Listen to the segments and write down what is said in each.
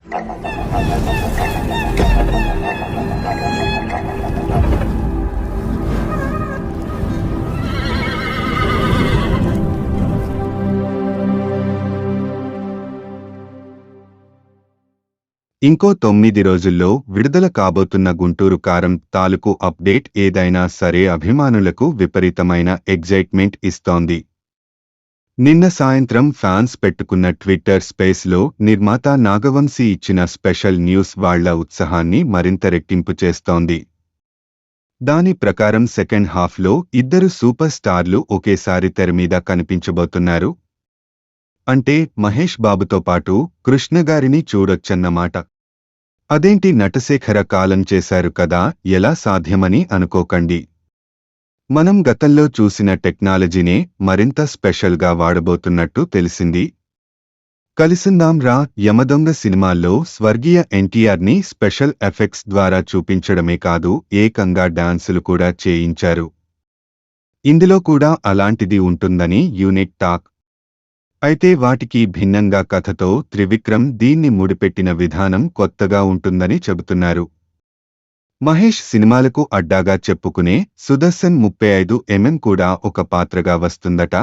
ఇంకో 9 రోజుల్లో విడుదల కాబోతున్న గుంటూరు కారం తాలూకు అప్డేట్ ఏదైనా సరే అభిమానులకు విపరీతమైన ఎగ్జైట్మెంట్ ఇస్తోంది. నిన్న సాయంత్రం ఫ్యాన్స్ పెట్టుకున్న ట్విట్టర్ స్పేస్లో నిర్మాత నాగవంశీ ఇచ్చిన స్పెషల్ న్యూస్ వాళ్ల ఉత్సాహాన్ని మరింత రెట్టింపు చేస్తోంది. దాని ప్రకారం సెకండ్ హాఫ్లో ఇద్దరు సూపర్ స్టార్లు ఒకేసారి తెరమీద కనిపించబోతున్నారు. అంటే మహేష్ బాబుతో పాటు కృష్ణగారిని చూడొచ్చన్నమాట. అదేంటి నటశేఖర కాలం చేశారు కదా, ఎలా సాధ్యమని అనుకోకండి. మనం గతంలో చూసిన టెక్నాలజీనే మరింత స్పెషల్గా వాడబోతున్నట్టు తెలిసింది. కలిసుందాం రా యమదొంగ సినిమాల్లో స్వర్గీయ ఎన్టీఆర్ని స్పెషల్ ఎఫెక్ట్స్ ద్వారా చూపించడమే కాదు, ఏకంగా డాన్సులు కూడా చేయించారు. ఇందులో కూడా అలాంటిది ఉంటుందని యూనిట్ టాక్. అయితే వాటికి భిన్నంగా కథతో త్రివిక్రమ్ దీన్ని ముడిపెట్టిన విధానం కొత్తగా ఉంటుందని చెబుతున్నారు. మహేష్ సినిమాలకు అడ్డాగా చెప్పుకునే సుదర్శన్ 35mm కూడా ఒక పాత్రగా వస్తుందట.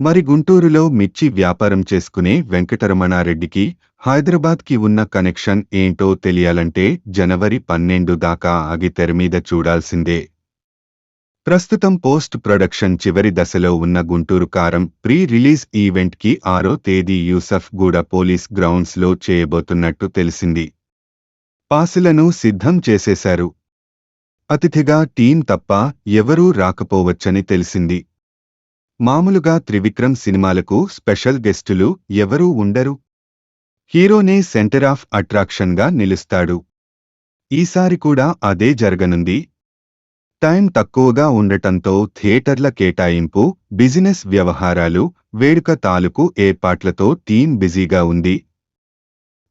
మరి గుంటూరులో మిర్చి వ్యాపారం చేసుకునే వెంకటరమణారెడ్డికి హైదరాబాద్కి ఉన్న కనెక్షన్ ఏంటో తెలియాలంటే జనవరి 12 దాకా ఆగి తెరమీద చూడాల్సిందే. ప్రస్తుతం పోస్ట్ ప్రొడక్షన్ చివరి దశలో ఉన్న గుంటూరు కారం ప్రీ రిలీజ్ ఈవెంట్కి 6వ తేదీ యూసఫ్ గూడ పోలీస్ గ్రౌండ్స్లో చేయబోతున్నట్టు తెలిసింది. పాసులను సిద్ధం చేసేశారు. అతిథిగా టీం తప్ప ఎవరూ రాకపోవచ్చని తెలిసింది. మామూలుగా త్రివిక్రమ్ సినిమాలకు స్పెషల్ గెస్టులు ఎవరూ ఉండరు. హీరోనే సెంటర్ ఆఫ్ అట్రాక్షన్గా నిలుస్తాడు. ఈసారి కూడా అదే జరగనుంది. టైం తక్కువగా ఉండటంతో థియేటర్ల కేటాయింపు, బిజినెస్ వ్యవహారాలు, వేడుక తాలూకు ఏర్పాట్లతో టీం బిజీగా ఉంది.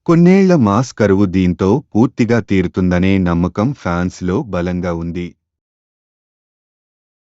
కొన్నేళ్ల మాస్ కరువు దీంతో పూర్తిగా తీరుతుందనే నమ్మకం ఫ్యాన్స్లో బలంగా ఉంది.